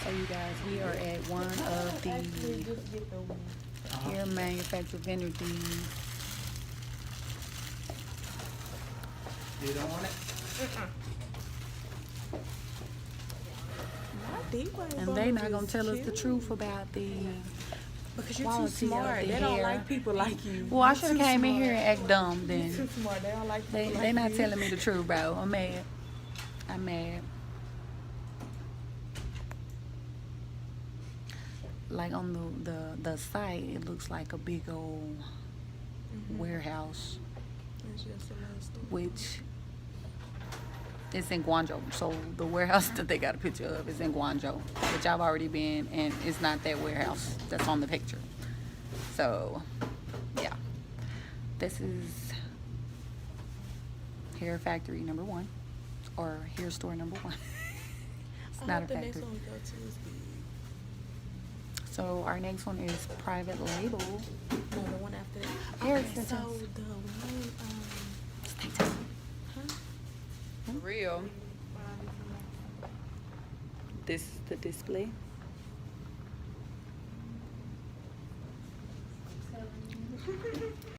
So you guys, we are at one of the hair manufacturer vendor things. You don't want it? And they not gonna tell us the truth about the because you're too quality smart. of the They hair. don't like people like you. Well, I should have came in here and act dumb then. You're too smart. They don't like people like They not you. telling me the truth, bro. I'm mad. I'm mad. Like on the site, it looks like a big old warehouse, It's just a little store. which it's in Guangzhou. So the warehouse that they got a picture of is in Guangzhou, which I've already been, and it's not that warehouse that's on the picture. So yeah, this is hair factory number 1, or hair store number 1. It's not a The next factory. one we go to is big. So our next one is private label. No, the one after that. Hair Okay, so accessories. the one, Stay tuned. For real. This is the display.